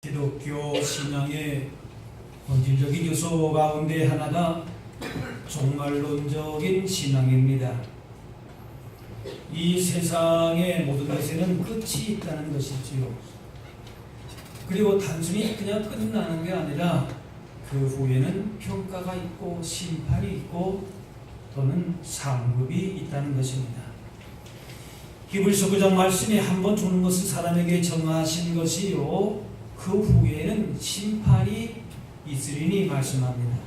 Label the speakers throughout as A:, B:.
A: 기독교 신앙의 본질적인 요소 가운데 하나가 종말론적인 신앙입니다. 이 세상의 모든 것에는 끝이 있다는 것이지요. 그리고 단순히 그냥 끝나는 게 아니라 그 후에는 평가가 있고 심판이 있고 또는 상급이 있다는 것입니다. 히브리서 9장 말씀에 한번 죽는 것을 사람에게 정하신 것이요 그 후에는 심판이 있으리니 말씀합니다.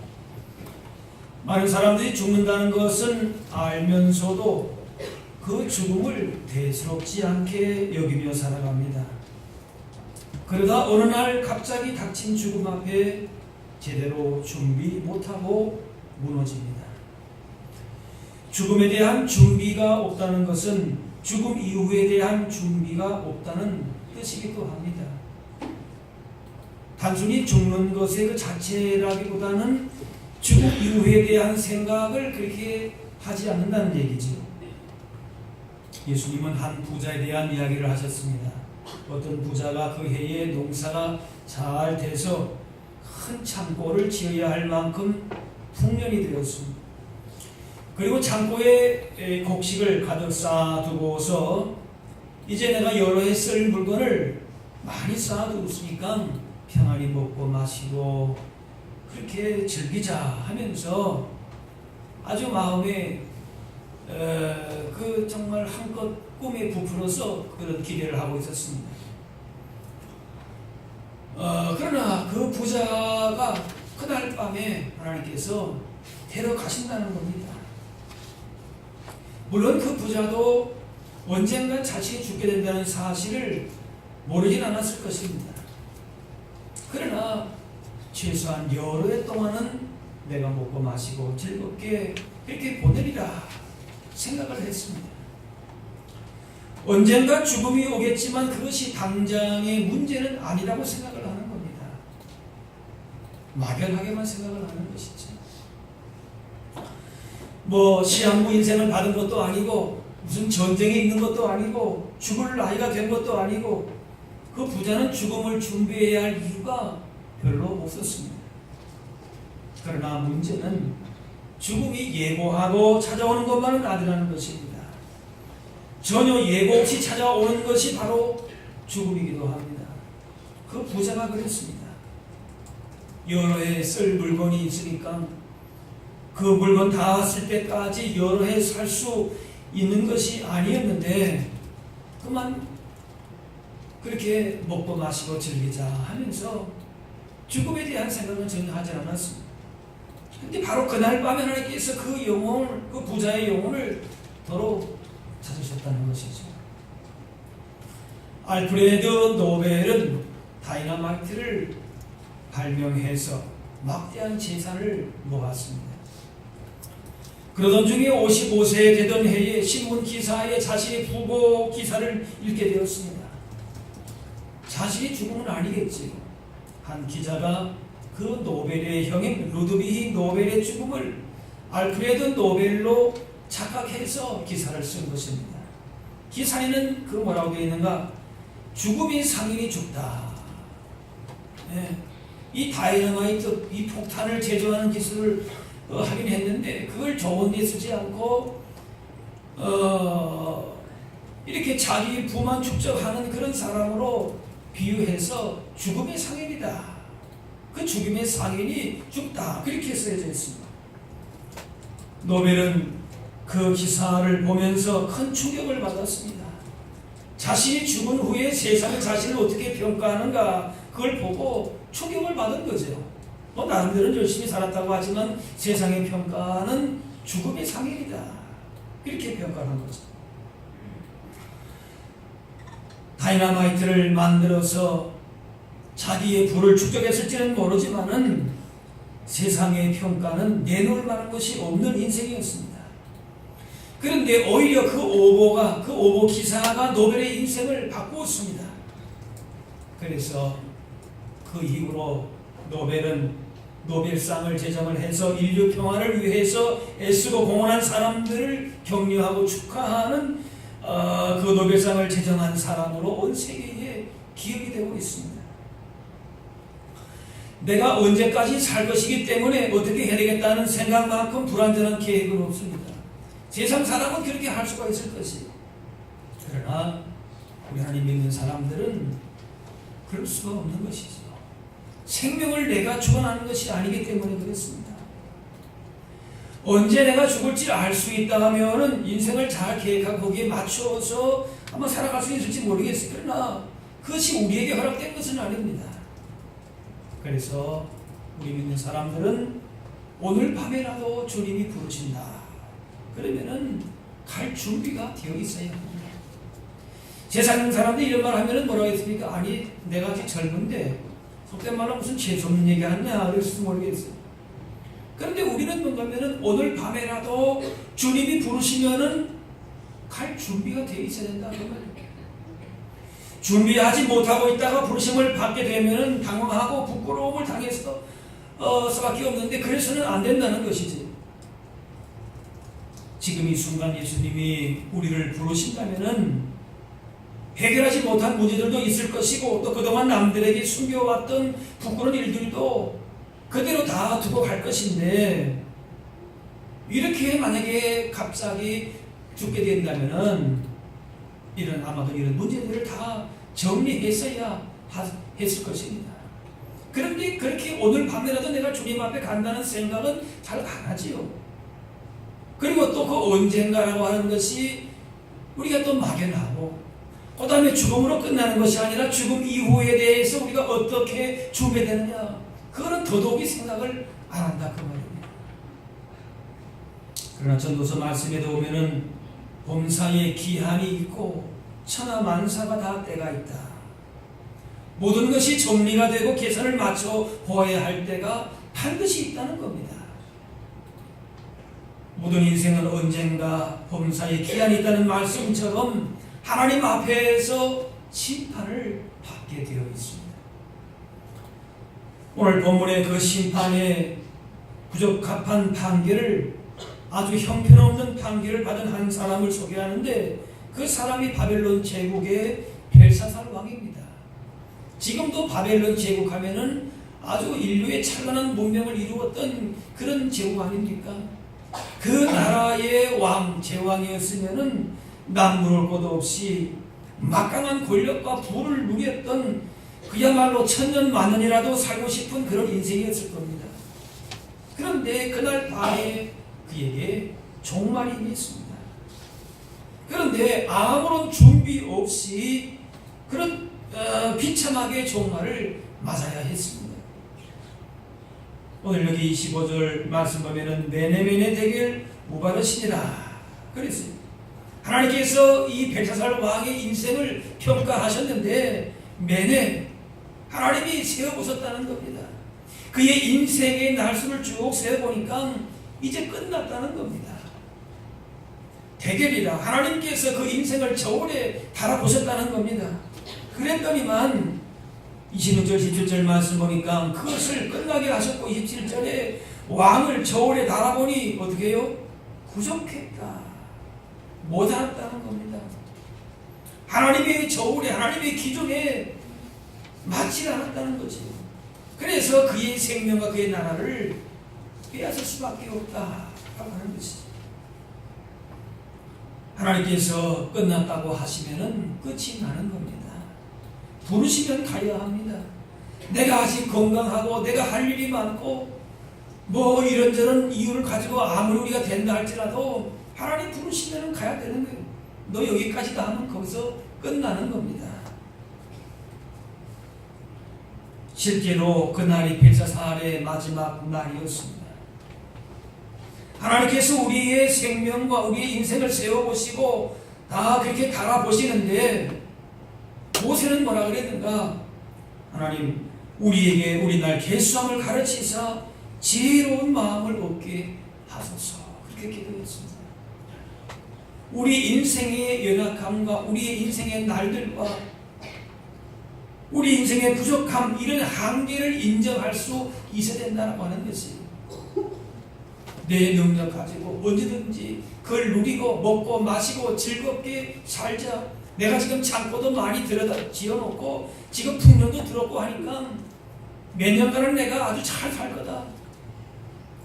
A: 많은 사람들이 죽는다는 것은 알면서도 그 죽음을 대수롭지 않게 여기며 살아갑니다. 그러다 어느 날 갑자기 닥친 죽음 앞에 제대로 준비 못하고 무너집니다. 죽음에 대한 준비가 없다는 것은 죽음 이후에 대한 준비가 없다는 뜻이기도 합니다. 단순히 죽는 것의 그 자체라기보다는 죽음 이후에 대한 생각을 그렇게 하지 않는다는 얘기죠. 예수님은 한 부자에 대한 이야기를 하셨습니다. 어떤 부자가 그 해에 농사가 잘 돼서 큰 창고를 지어야 할 만큼 풍년이 되었습니다. 그리고 창고에 곡식을 가득 쌓아두고서 이제 내가 여러 해 쓸 물건을 많이 쌓아두었으니까 평안히 먹고 마시고 그렇게 즐기자 하면서 아주 마음에 그 정말 한껏 꿈에 부풀어서 그런 기대를 하고 있었습니다. 그러나 그 부자가 그날 밤에 하나님께서 데려가신다는 겁니다. 물론 그 부자도 언젠가 자신이 죽게 된다는 사실을 모르진 않았을 것입니다. 그러나 최소한 여러 해 동안은 내가 먹고 마시고 즐겁게 그렇게 보내리라 생각을 했습니다. 언젠가 죽음이 오겠지만 그것이 당장의 문제는 아니라고 생각을 하는 겁니다. 막연하게만 생각을 하는 것이죠. 시한부 인생을 받은 것도 아니고 무슨 전쟁에 있는 것도 아니고 죽을 나이가 된 것도 아니고 그 부자는 죽음을 준비해야 할 이유가 별로 없었습니다. 그러나 문제는 죽음이 예고하고 찾아오는 것만은 아니라는 것입니다. 전혀 예고 없이 찾아오는 것이 바로 죽음이기도 합니다. 그 부자가 그랬습니다. 여러 해 쓸 물건이 있으니까 그 물건 다 쓸 때까지 여러 해 살 수 있는 것이 아니었는데 그만 그렇게 먹고 마시고 즐기자 하면서 죽음에 대한 생각은 전혀 하지 않았습니다. 그런데 바로 그날 밤에 하나님께서 그 영혼을, 그 부자의 영혼을 도로 찾으셨다는 것이죠. 알프레드 노벨은 다이너마이트를 발명해서 막대한 재산을 모았습니다. 그러던 중에 55세 되던 해에 신문 기사에 자신의 부고 기사를 읽게 되었습니다. 자신이 죽음은 아니겠지요. 한 기자가 그 노벨의 형인 루드비히 노벨의 죽음을 알프레드 노벨로 착각해서 기사를 쓴 것입니다. 기사에는 그 뭐라고 되어 있는가? 죽음이 상인이 죽다. 이 다이너마이트, 이 폭탄을 제조하는 기술을 하긴 했는데 그걸 좋은 데 쓰지 않고 이렇게 자기 부만 축적하는 그런 사람으로 비유해서 죽음의 상인이다. 그 죽음의 상인이 죽다. 그렇게 쓰여져 있습니다. 노벨은 그 기사를 보면서 큰 충격을 받았습니다. 자신이 죽은 후에 세상이 자신을 어떻게 평가하는가 그걸 보고 충격을 받은 거죠. 나름대로 열심히 살았다고 하지만 세상의 평가는 죽음의 상인이다. 이렇게 평가하는 거죠. 다이너마이트를 만들어서 자기의 부를 축적했을지는 모르지만은 세상의 평가는 내놓을 만한 것이 없는 인생이었습니다. 그런데 오히려 그 오보 기사가 노벨의 인생을 바꾸었습니다. 그래서 그 이후로 노벨은 노벨상을 제정을 해서 인류 평화를 위해서 애쓰고 공헌한 사람들을 격려하고 축하하는 그 노벨상을 제정한 사람으로 온 세계에 기억이 되고 있습니다. 내가 언제까지 살 것이기 때문에 어떻게 해야 되겠다는 생각만큼 불완전한 계획은 없습니다. 세상 사람은 그렇게 할 수가 있을 것이에요. 그러나 우리 하나님 믿는 사람들은 그럴 수가 없는 것이죠. 생명을 내가 주관하는 것이 아니기 때문에 그렇습니다. 언제 내가 죽을지 알 수 있다 하면은 인생을 잘 계획하고 거기에 맞춰서 한번 살아갈 수 있을지 모르겠어요. 그러나 그것이 우리에게 허락된 것은 아닙니다. 그래서 우리 믿는 사람들은 오늘 밤에라도 주님이 부르신다. 그러면은 갈 준비가 되어 있어야 합니다. 세상 사람들이 이런 말 하면은 뭐라고 했습니까? 아니, 내가 아직 젊은데 속된 말로 무슨 재수없는 얘기 하냐 그랬을지 모르겠어요. 그런데 우리는 뭔가 하면은 오늘 밤에라도 주님이 부르시면은 갈 준비가 되어 있어야 된다. 그 말이에요. 준비하지 못하고 있다가 부르심을 받게 되면은 당황하고 부끄러움을 당해서 수밖에 없는데 그래서는 안 된다는 것이지. 지금 이 순간 예수님이 우리를 부르신다면은 해결하지 못한 문제들도 있을 것이고 또 그동안 남들에게 숨겨왔던 부끄러운 일들도 그대로 다 두고 갈 것인데 이렇게 만약에 갑자기 죽게 된다면은 아마도 이런 문제들을 다 정리했어야 했을 것입니다. 그런데 그렇게 오늘 밤에라도 내가 주님 앞에 간다는 생각은 잘 안 하지요. 그리고 또 그 언젠가라고 하는 것이 우리가 또 막연하고 그 다음에 죽음으로 끝나는 것이 아니라 죽음 이후에 대해서 우리가 어떻게 준비되느냐 그거는 더더욱이 생각을 안 한다 그 말입니다. 그러나 전도서 말씀에도 보면은 범사에 기한이 있고 천하만사가 다 때가 있다. 모든 것이 정리가 되고 계산을 맞춰 보아야 할 때가 반드시 있다는 겁니다. 모든 인생은 언젠가 범사에 기한이 있다는 말씀처럼 하나님 앞에서 심판을 받게 되어 있습니다. 오늘 본문의 그 심판의 부적합한 판결을 아주 형편없는 판결을 받은 한 사람을 소개하는데 그 사람이 바벨론 제국의 벨사살 왕입니다. 지금도 바벨론 제국 하면은 아주 인류의 찬란한 문명을 이루었던 그런 제국 아닙니까? 그 나라의 왕, 제왕이었으면은 남부를 곳 없이 막강한 권력과 부를 누렸던 그야말로 천년 만년이라도 살고 싶은 그런 인생이었을 겁니다. 그런데 그날 밤에 그에게 종말이 임했습니다. 그런데 아무런 준비 없이 그런 비참하게 종말을 맞아야 했습니다. 오늘 여기 25절 말씀 보면은 메네메네 되길 무바르시니라 그랬어요. 하나님께서 이 벨사살 왕의 인생을 평가하셨는데 메네 하나님이 세워보셨다는 겁니다. 그의 인생의 날수를 쭉 세어보니까 이제 끝났다는 겁니다. 대결이라 하나님께서 그 인생을 저울에 달아보셨다는 겁니다. 그랬더니만 26절 17절 말씀 보니까 그것을 끝나게 하셨고 27절에 왕을 저울에 달아보니 어떻게 해요? 부족했다. 모자랐다는 겁니다. 하나님의 저울에 하나님의 기준에 맞지 않았다는 거죠. 그래서 그의 생명과 그의 나라를 빼앗을 수밖에 없다라고 하는 것이죠. 하나님께서 끝났다고 하시면은 끝이 나는 겁니다. 부르시면 가야 합니다. 내가 아직 건강하고 내가 할 일이 많고 뭐 이런저런 이유를 가지고 아무리 우리가 된다 할지라도 하나님 부르시면 가야 되는 거예요. 너 여기까지다 하면 거기서 끝나는 겁니다. 실제로 그날이 벨사살의 마지막 날이었습니다. 하나님께서 우리의 생명과 우리의 인생을 세워보시고 다 그렇게 달아보시는데 모세는 뭐라 그랬는가? 하나님 우리에게 우리 날 계수함을 가르치사 지혜로운 마음을 얻게 하소서 그렇게 기도했습니다. 우리 인생의 연약함과 우리의 인생의 날들과 우리 인생의 부족함 이런 한계를 인정할 수 있어야 된다고 하는 것이에요. 내 능력 가지고 언제든지 그걸 누리고 먹고 마시고 즐겁게 살자. 내가 지금 창고도 많이 지어놓고 지금 풍년도 들었고 하니까 몇 년간은 내가 아주 잘 살 거다.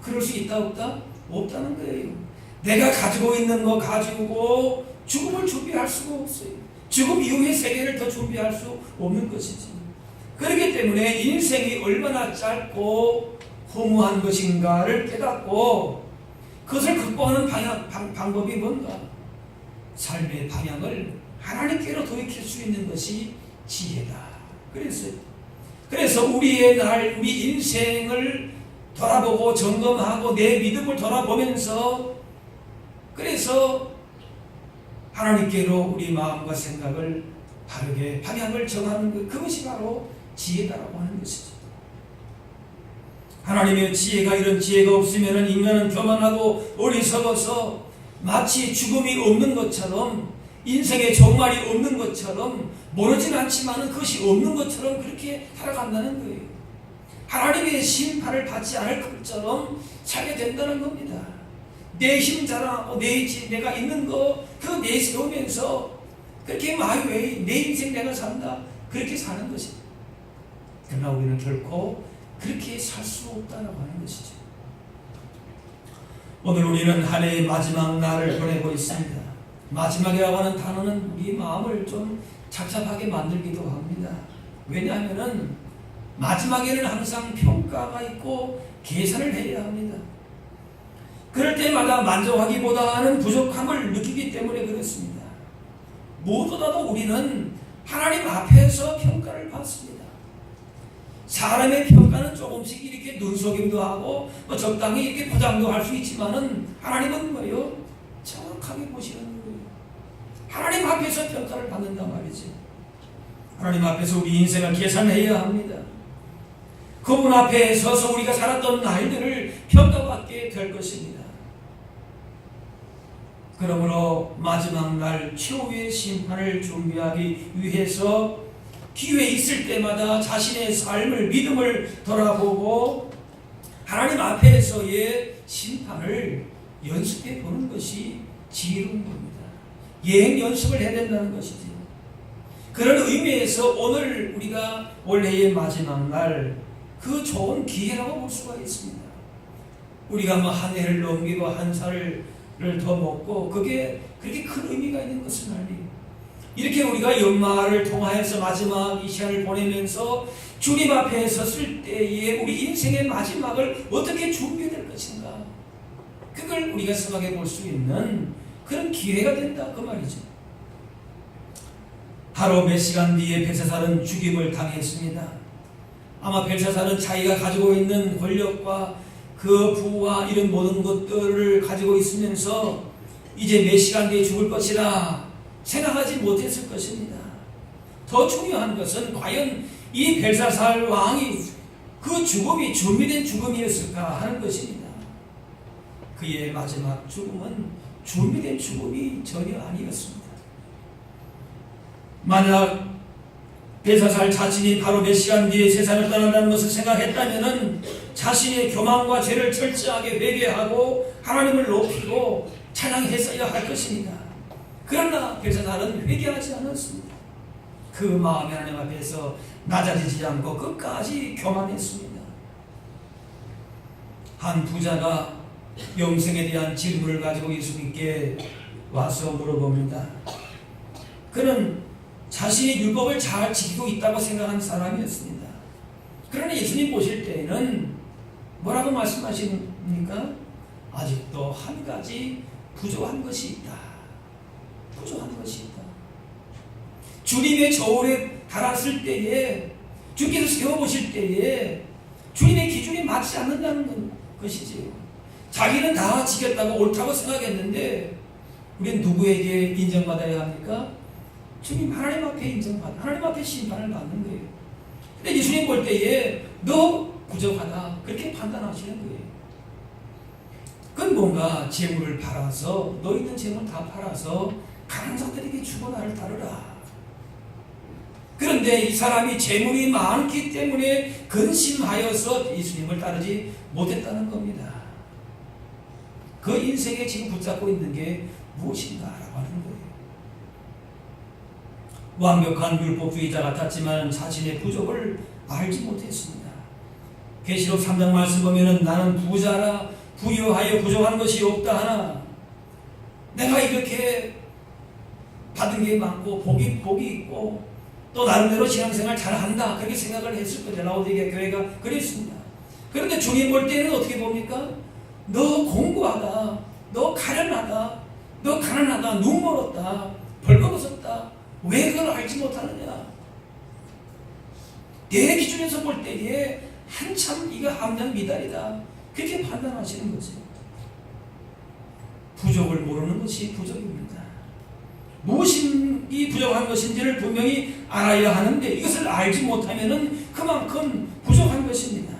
A: 그럴 수 있다 없다? 없다는 거예요. 내가 가지고 있는 거 가지고 죽음을 준비할 수가 없어요. 죽음 이후의 세계를 더 준비할 수 없는 것이지. 그렇기 때문에 인생이 얼마나 짧고 허무한 것인가를 깨닫고 그것을 극복하는 방법이 뭔가? 삶의 방향을 하나님께로 돌이킬 수 있는 것이 지혜다. 그래서 우리 인생을 돌아보고 점검하고 내 믿음을 돌아보면서 그래서 하나님께로 우리 마음과 생각을 바르게 방향을 정하는 것, 그것이 바로 지혜다라고 하는 것이죠. 하나님의 지혜가 이런 지혜가 없으면 인간은 교만하고 어리석어서 마치 죽음이 없는 것처럼 인생의 종말이 없는 것처럼 모르진 않지만 그것이 없는 것처럼 그렇게 살아간다는 거예요. 하나님의 심판을 받지 않을 것처럼 살게 된다는 겁니다. 내 힘 자랑하고 내가 있는 거 그거 내세우면서 그렇게 마이웨이 내 인생 내가 산다 그렇게 사는 것입니다. 그러나 우리는 결코 그렇게 살 수 없다고 하는 것이죠. 오늘 우리는 한 해의 마지막 날을 보내고 있습니다. 마지막이라고 하는 단어는 우리 마음을 좀 착잡하게 만들기도 합니다. 왜냐하면 마지막에는 항상 평가가 있고 계산을 해야 합니다. 그럴 때마다 만족하기보다는 부족함을 느끼기 때문에 그렇습니다. 무엇보다도 우리는 하나님 앞에서 평가를 받습니다. 사람의 평가는 조금씩 이렇게 눈속임도 하고 적당히 이렇게 포장도 할 수 있지만은 하나님은 뭐예요? 정확하게 보시는 거예요. 하나님 앞에서 평가를 받는단 말이죠. 하나님 앞에서 우리 인생을 계산해야 합니다. 그분 앞에 서서 우리가 살았던 날들을 평가받게 될 것입니다. 그러므로 마지막 날 최후의 심판을 준비하기 위해서 기회 있을 때마다 자신의 삶을 믿음을 돌아보고 하나님 앞에서의 심판을 연습해 보는 것이 지혜로운 겁니다. 예행 연습을 해야 된다는 것이지. 그런 의미에서 오늘 우리가 올해의 마지막 날 그 좋은 기회라고 볼 수가 있습니다. 우리가 한 해를 넘기고 한 살을 더 먹고 그게 그렇게 큰 의미가 있는 것은 아니에요. 이렇게 우리가 연말을 통하여서 마지막 이 시간을 보내면서 주님 앞에 섰을 때에 우리 인생의 마지막을 어떻게 준비될 것인가, 그걸 우리가 생각해 볼 수 있는 그런 기회가 된다 그 말이죠. 바로 몇 시간 뒤에 벨사살은 죽임을 당했습니다. 아마 벨사살은 자기가 가지고 있는 권력과 그 부와 이런 모든 것들을 가지고 있으면서 이제 몇 시간 뒤에 죽을 것이라 생각하지 못했을 것입니다. 더 중요한 것은 과연 이 벨사살 왕이 그 죽음이 준비된 죽음이었을까 하는 것입니다. 그의 마지막 죽음은 준비된 죽음이 전혀 아니었습니다. 만약 벨사살 자신이 바로 몇 시간 뒤에 세상을 떠난다는 것을 생각했다면 자신의 교만과 죄를 철저하게 회개하고 하나님을 높이고 찬양했어야 할 것입니다. 그러나 벨사살은 회개하지 않았습니다. 그 마음이 하나님 앞에서 낮아지지 않고 끝까지 교만했습니다. 한 부자가 영생에 대한 질문을 가지고 예수님께 와서 물어봅니다. 그는 자신이 율법을 잘 지키고 있다고 생각한 사람이었습니다. 그러나 예수님 보실 때에는 뭐라고 말씀하십니까? 아직도 한 가지 부족한 것이 있다. 부족한 것이 있다. 주님의 저울에 달았을 때에, 주께서 세워보실 때에 주님의 기준이 맞지 않는다는 것이지요. 자기는 다 지켰다고 옳다고 생각했는데 우리는 누구에게 인정받아야 합니까? 주님 하나님 앞에 인정받아, 하나님 앞에 심판을 받는 거예요. 근데 예수님 볼 때에 너 부족하다 그렇게 판단하시는 거예요. 그건 뭔가 재물을 팔아서, 너 있는 재물 다 팔아서 가난한 자들에게 주고 나를 따르라. 그런데 이 사람이 재물이 많기 때문에 근심하여서 예수님을 따르지 못했다는 겁니다. 그 인생에 지금 붙잡고 있는 게 무엇인가라고 하는 거예요. 완벽한 율법주의자 같았지만 자신의 부족을 알지 못했습니다. 계시록 3장 말씀 보면은 나는 부자라 부유하여 부족한 것이 없다 하나 내가 이렇게 받은 게 많고 복이 있고 또 나름대로 신앙생활 잘한다 그렇게 생각을 했을 거죠. 라오디게아 교회가 그랬습니다. 그런데 주님 볼 때는 어떻게 봅니까? 너 공부하다, 너 가련하다, 너 가난하다, 눈 멀었다, 벌거벗었다. 왜 그걸 알지 못하느냐? 내 기준에서 볼 때에 한참 이거 함량 미달이다. 그렇게 판단하시는 거죠. 부족을 모르는 것이 부족입니다. 무엇이 부족한 것인지를 분명히 알아야 하는데 이것을 알지 못하면 그만큼 부족한 것입니다.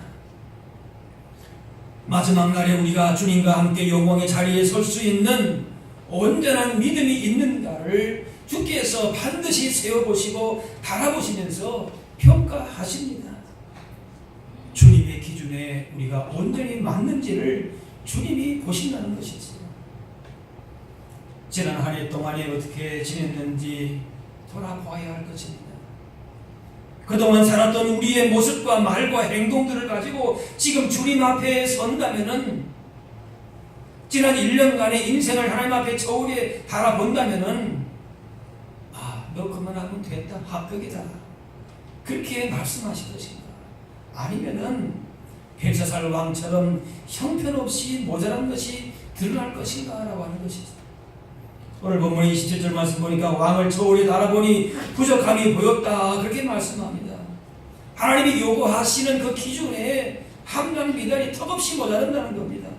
A: 마지막 날에 우리가 주님과 함께 영광의 자리에 설 수 있는 온전한 믿음이 있는가를 주께서 반드시 세워보시고 바라보시면서 평가하십니다. 주님의 기준에 우리가 온전히 맞는지를 주님이 보신다는 것이죠. 지난 한 해 동안에 어떻게 지냈는지 돌아보아야 할 것입니다. 그동안 살았던 우리의 모습과 말과 행동들을 가지고 지금 주님 앞에 선다면은 지난 1년간의 인생을 하나님 앞에 저울에 바라본다면은 너 그만하면 됐다. 합격이다. 그렇게 말씀하실 것인가? 아니면은 벨사살 왕처럼 형편없이 모자란 것이 드러날 것인가? 라고 하는 것이죠. 오늘 본문 27절 말씀 보니까 왕을 저울에 달아보니 부족함이 보였다. 그렇게 말씀합니다. 하나님이 요구하시는 그 기준에 함량 미달이 턱없이 모자란다는 겁니다.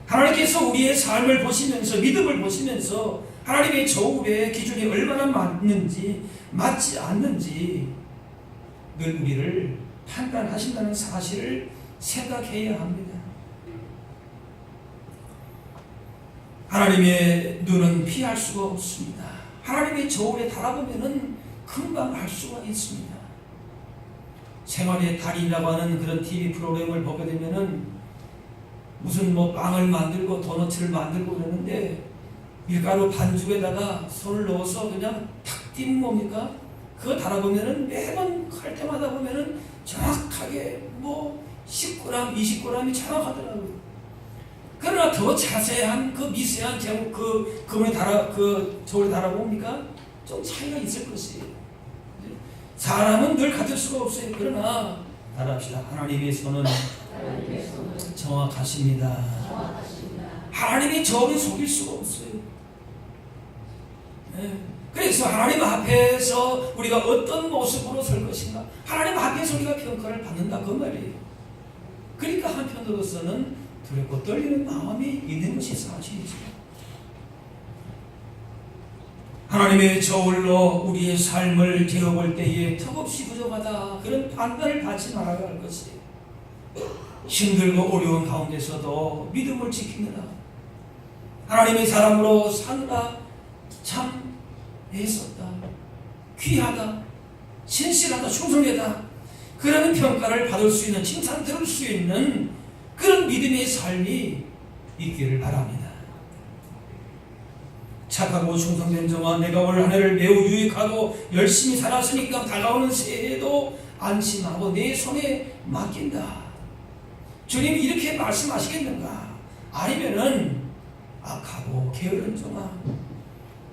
A: 하나님께서 우리의 삶을 보시면서 믿음을 보시면서 하나님의 저울의 기준이 얼마나 맞는지 맞지 않는지 늘 우리를 판단하신다는 사실을 생각해야 합니다. 하나님의 눈은 피할 수가 없습니다. 하나님의 저울에 달아보면은 금방 알 수가 있습니다. 생활의 달인이라고 하는 그런 TV 프로그램을 보게 되면은 무슨 빵을 만들고 도너츠를 만들고 그러는데 밀가루 반죽에다가 손을 넣어서 그냥 탁 띄는 뭡니까? 그거 달아보면은 매번 할 때마다 보면은 정확하게 10g, 20g이 정확하더라고요. 그러나 더 자세한 그 미세한 그물에 저울에 달아봅니까? 좀 차이가 있을 것이에요. 사람은 늘 같을 수가 없어요. 그러나 따라합시다. 하나님의 손은 정확하십니다. 하나님의 저울이 속일 수가 없어요. 그래서 하나님 앞에서 우리가 어떤 모습으로 설 것인가? 하나님 앞에서 우리가 평가를 받는다 그 말이에요. 그러니까 한편으로서는 두렵고 떨리는 마음이 있는 것이 사실이죠. 하나님의 저울로 우리의 삶을 재어볼 때에 턱없이 부족하다 그런 판단을 받지 말아야 할 것이에요. 힘들고 어려운 가운데서도 믿음을 지키느라 하나님의 사람으로 사느라 참 애썼다, 귀하다, 신실하다, 충성되다 그런 평가를 받을 수 있는, 칭찬 들을 수 있는 그런 믿음의 삶이 있기를 바랍니다. 착하고 충성된 정아, 내가 올 한 해를 매우 유익하고 열심히 살았으니까 다가오는 새해에도 안심하고 내 손에 맡긴다. 주님이 이렇게 말씀하시겠는가? 아니면은 악하고 게으른 정아,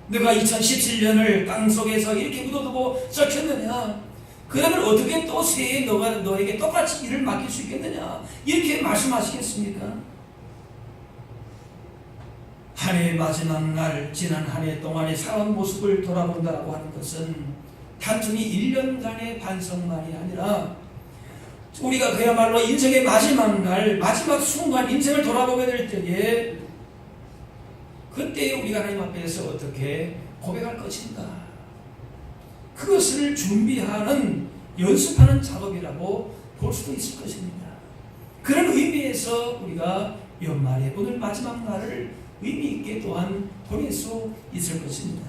A: 내가 2017년을 땅속에서 이렇게 묻어두고 썩혔느냐? 그러면 어떻게 또 새해에 너에게 똑같이 일을 맡길 수 있겠느냐? 이렇게 말씀하시겠습니까? 한 해의 마지막 날, 지난 한 해 동안의 살아온 모습을 돌아본다라고 하는 것은 단순히 1년간의 반성만이 아니라 우리가 그야말로 인생의 마지막 날, 마지막 순간 인생을 돌아보게 될 때에 그때 우리가 하나님 앞에서 어떻게 고백할 것인가? 그것을 준비하는, 연습하는 작업이라고 볼 수도 있을 것입니다. 그런 의미에서 우리가 연말에 오늘 마지막 날을 의미 있게 또한 보낼 수 있을 것입니다.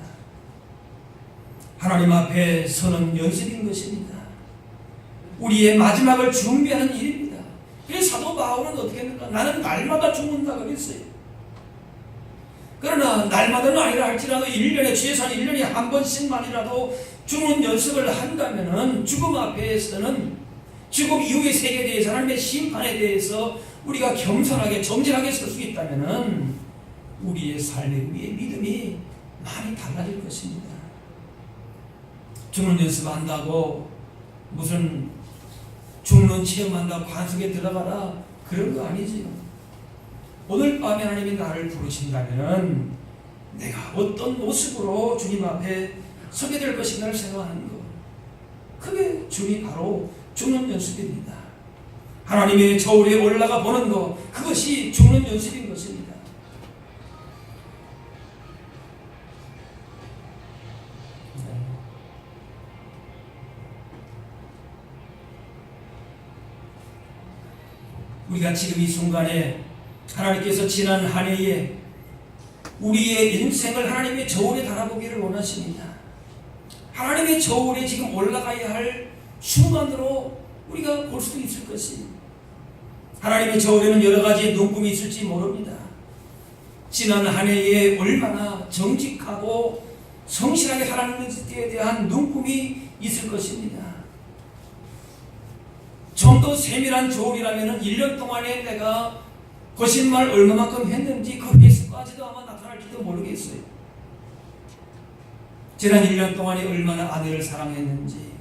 A: 하나님 앞에 서는 연습인 것입니다. 우리의 마지막을 준비하는 일입니다. 그래서 사도 바울은 어떻게 합니까? 나는 날마다 죽는다 그랬어요. 그러나 날마다는 아니라 할지라도 1년에 최소한 1년에 한 번씩만이라도 죽는 연습을 한다면은 죽음 앞에서는 죽음 이후의 세계에 대해서 하나님의 심판에 대해서 우리가 겸손하게 정직하게 설 수 있다면 우리의 삶에 우리의 믿음이 많이 달라질 것입니다. 죽는 연습한다고 무슨 죽는 체험한다고 관속에 들어가라 그런 거 아니지요. 오늘 밤에 하나님이 나를 부르신다면 내가 어떤 모습으로 주님 앞에 서게 될 것인가를 생각하는 것, 그게 주님이 바로 죽는 연습입니다. 하나님의 저울에 올라가 보는 것, 그것이 죽는 연습인 것입니다. 우리가 지금 이 순간에 하나님께서 지난 한 해에 우리의 인생을 하나님의 저울에 달아보기를 원하십니다. 하나님의 저울에 지금 올라가야 할 순간으로 우리가 볼 수도 있을 것이, 하나님의 저울에는 여러 가지 눈금이 있을지 모릅니다. 지난 한 해에 얼마나 정직하고 성실하게 살았는지에 대한 눈금이 있을 것입니다. 좀 더 세밀한 저울이라면 1년 동안에 내가 거짓말 얼마만큼 했는지 그 횟수까지도 아마 나타날지도 모르겠어요. 지난 1년 동안에 얼마나 아내를 사랑했는지,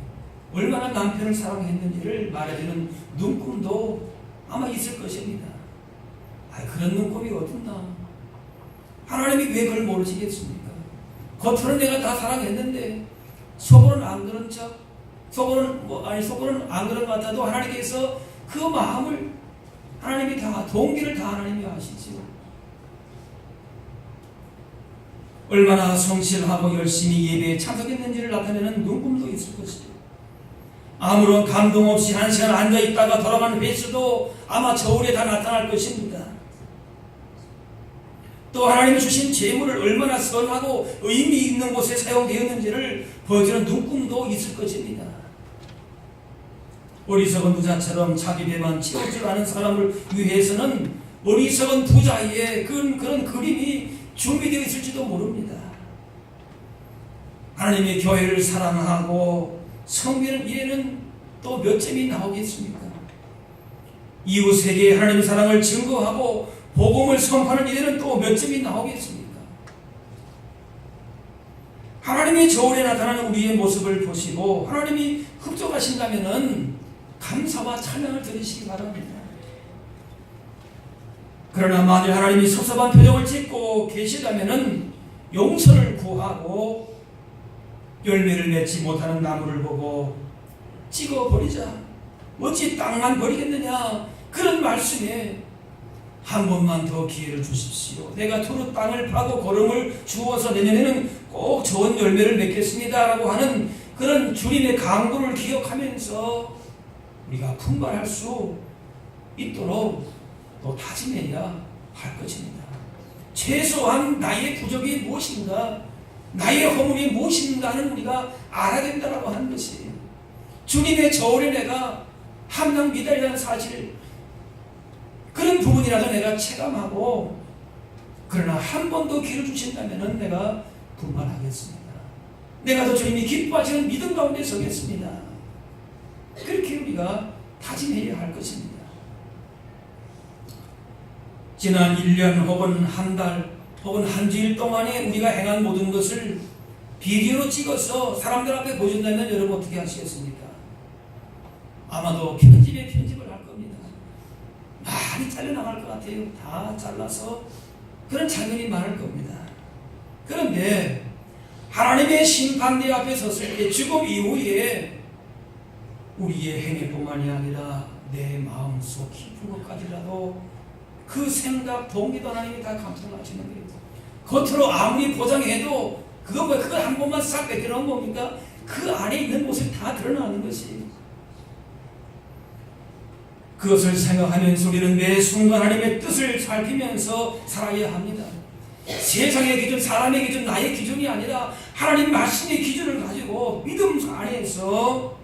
A: 얼마나 남편을 사랑했는지를 말해주는 눈금도 아마 있을 것입니다. 그런 눈금이 어딨나? 하나님이 왜 그걸 모르시겠습니까? 겉으로는 내가 다 사랑했는데 속으로는 안 그런 척, 속으로는 안 그런 것 같아도 하나님께서 그 마음을 하나님이 다, 동기를 다 하나님이 아시죠. 얼마나 성실하고 열심히 예배에 참석했는지를 나타내는 눈금도 있을 것이죠. 아무런 감동 없이 1시간 앉아있다가 돌아가는 횟수도 아마 저울에 다 나타날 것입니다. 또 하나님이 주신 재물을 얼마나 선하고 의미 있는 곳에 사용되었는지를 보여주는 눈금도 있을 것입니다. 어리석은 부자처럼 자기 배만 채울 줄 아는 사람을 위해서는 어리석은 부자의 그런 그림이 준비되어 있을지도 모릅니다. 하나님의 교회를 사랑하고 섬기는 일에는 또 몇 점이 나오겠습니까? 이웃에게 하나님의 사랑을 증거하고 복음을 선포하는 일에는 또 몇 점이 나오겠습니까? 하나님의 저울에 나타나는 우리의 모습을 보시고 하나님이 흡족하신다면 감사와 찬양을 드리시기 바랍니다. 그러나 만일 하나님이 섭섭한 표정을 짓고 계시다면 용서를 구하고 열매를 맺지 못하는 나무를 보고 찍어버리자, 어찌 땅만 버리겠느냐, 그런 말씀에 한 번만 더 기회를 주십시오. 내가 두루 땅을 파고 걸음을 주어서 내년에는 꼭 좋은 열매를 맺겠습니다 라고 하는 그런 주님의 강구를 기억하면서 우리가 분발할 수 있도록 또 다짐해야 할 것입니다. 최소한 나의 부족이 무엇인가, 나의 허물이 무엇인가는 우리가 알아야 된다고 하는 것이, 주님의 저울에 내가 한 명 미달이라는 사실, 그런 부분이라도 내가 체감하고, 그러나 한 번 더 기회를 주신다면 내가 분발하겠습니다. 내가 더 주님이 기뻐하시는 믿음 가운데 서겠습니다. 그렇게 우리가 다짐해야 할 것입니다. 지난 1년 혹은 한 달 혹은 한 주일 동안에 우리가 행한 모든 것을 비디오로 찍어서 사람들 앞에 보여준다면 여러분 어떻게 하시겠습니까? 아마도 편집을 할 겁니다. 많이 잘려나갈 것 같아요. 다 잘라서 그런 장면이 많을 겁니다. 그런데 하나님의 심판대 앞에 섰을 때 죽음 이후에 우리의 행위뿐만이 아니라 내 마음속 깊은 것까지라도 그 생각, 동기도 하나님이 다 감통하시는 거예요. 겉으로 아무리 포장해도 그거 한 번만 싹 뺏겨놓은 겁니까? 그 안에 있는 모습이 다 드러나는 것이. 그것을 생각하면서 우리는 매 순간 하나님의 뜻을 살피면서 살아야 합니다. 세상의 기준, 사람의 기준, 나의 기준이 아니라 하나님 말씀의 기준을 가지고 믿음 안에서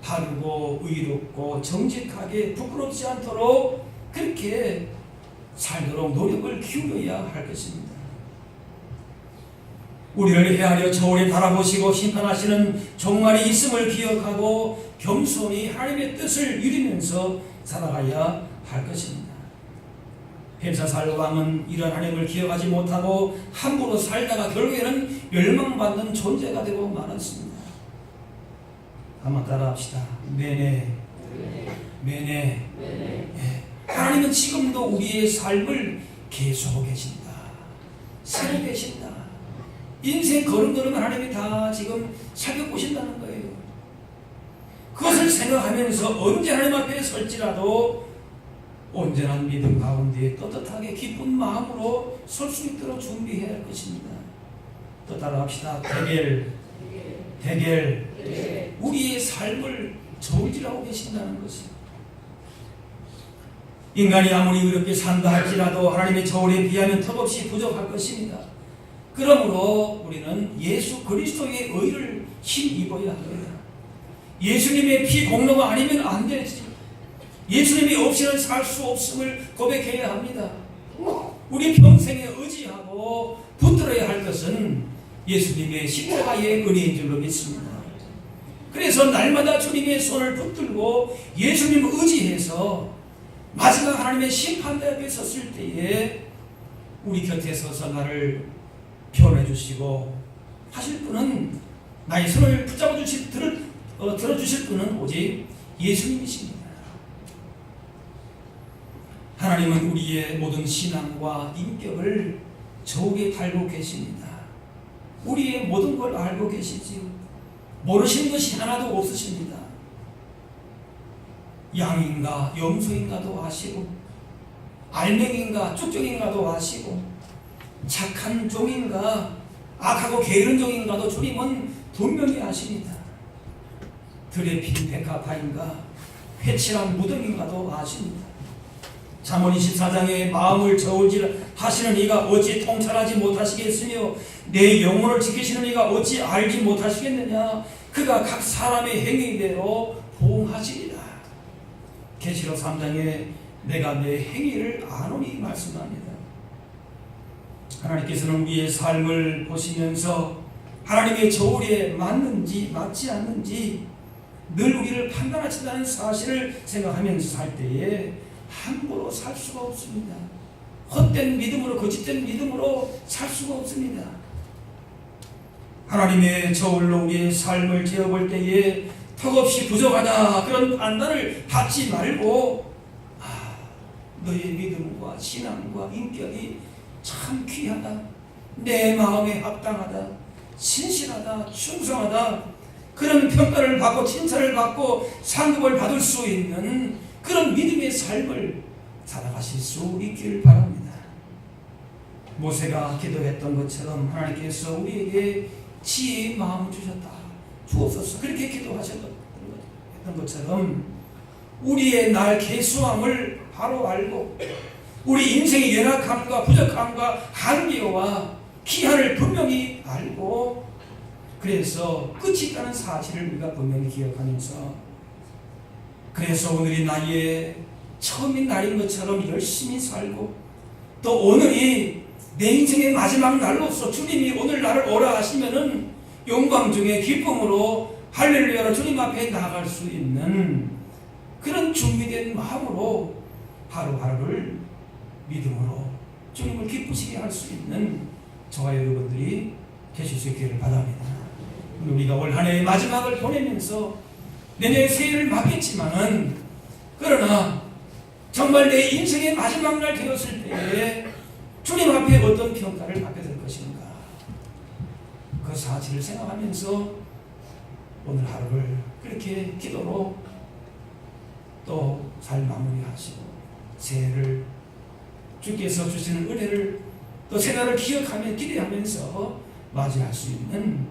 A: 바르고 의롭고 정직하게 부끄럽지 않도록 그렇게 살도록 노력을 기울여야 할 것입니다. 우리를 헤아려 저울에 달아보시고 심판하시는 종말이 있음을 기억하고 겸손히 하나님의 뜻을 이루면서 살아가야 할 것입니다. 벨사살 왕은 이런 하나님을 기억하지 못하고 함부로 살다가 결국에는 멸망받는 존재가 되고 말았습니다. 한번 따라합시다. 네네. 네네. 네. 하나님은 지금도 우리의 삶을 계속하고 계신다. 살고 계신다. 인생 걸음걸음 하나님이 다 지금 살펴보신다는 거예요. 그것을 생각하면서 언제 하나님 앞에 설지라도 온전한 믿음 가운데 떳떳하게 기쁜 마음으로 설 수 있도록 준비해야 할 것입니다. 또 따라합시다. 대결. 우리의 삶을 저울질하고 계신다는 것입니다. 인간이 아무리 어렵게 산다 할지라도 하나님의 저울에 비하면 턱없이 부족할 것입니다. 그러므로 우리는 예수 그리스도의 의를 힘입어야 합니다. 예수님의 피 공로가 아니면 안 되지. 예수님이 없이는 살 수 없음을 고백해야 합니다. 우리 평생에 의지하고 붙들어야 할 것은 예수님의 십자가의 은혜인 줄로 믿습니다. 그래서 날마다 주님의 손을 붙들고 예수님 의지해서 마지막 하나님의 심판대 앞에 섰을 때에 우리 곁에 서서 나를 표현해 주시고 하실 분은, 나의 손을 붙잡아 들어주실 분은 오직 예수님이십니다. 하나님은 우리의 모든 신앙과 인격을 저울에 달고 계십니다. 우리의 모든 걸 알고 계시지요. 모르시는 것이 하나도 없으십니다. 양인가 염소인가도 아시고, 알맹인가 쭉정인가도 아시고, 착한 종인가 악하고 게으른 종인가도 주님은 분명히 아십니다. 들에 핀 백합화인가 회칠한 무덤인가도 아십니다. 잠언 24장에 마음을 저울질 하시는 이가 어찌 통찰하지 못하시겠으며 내 영혼을 지키시는 이가 어찌 알지 못하시겠느냐. 그가 각 사람의 행위대로 보응하시리라. 계시록 3장에 내가 내 행위를 아노니 말씀합니다. 하나님께서는 우리의 삶을 보시면서 하나님의 저울에 맞는지 맞지 않는지 늘 우리를 판단하신다는 사실을 생각하면서 살 때에 함부로 살 수가 없습니다. 헛된 믿음으로, 거짓된 믿음으로 살 수가 없습니다. 하나님의 저울로 우리의 삶을 재어볼 때에 턱없이 부족하다 그런 판단을 받지 말고, 너의 믿음과 신앙과 인격이 참 귀하다, 내 마음에 합당하다, 신실하다, 충성하다, 그런 평가를 받고 칭찬을 받고 상급을 받을 수 있는 그런 믿음의 삶을 살아가실 수 있기를 바랍니다. 모세가 기도했던 것처럼 하나님께서 우리에게 지혜의 마음을 주옵소서 그렇게 기도하셨던 것처럼 우리의 날 개수함을 바로 알고 우리 인생의 연약함과 부족함과 한계와 기한을 분명히 알고, 그래서 끝이 있다는 사실을 우리가 분명히 기억하면서, 그래서 오늘이 나의 처음인 날인 것처럼 열심히 살고, 또 오늘이 내 인생의 마지막 날로서 주님이 오늘 나를 오라 하시면은 영광 중에 기쁨으로 할렐루야로 주님 앞에 나갈 수 있는 그런 준비된 마음으로 하루하루를 믿음으로 주님을 기쁘시게 할 수 있는 저와 여러분들이 되실 수 있기를 바랍니다. 우리가 올 한 해의 마지막을 보내면서 내년에 새해를 맞겠지만은, 그러나 정말 내 인생의 마지막 날 되었을 때에 주님 앞에 어떤 평가를 받게 될 것인가, 그 사실을 생각하면서 오늘 하루를 그렇게 기도로 또 잘 마무리하시고, 새해를 주께서 주시는 은혜를 또 새날을 기억하며 기대하면서 맞이할 수 있는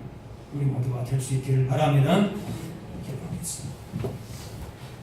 A: 우리 모두가 될 수 있기를 바라며 기도하겠습니다.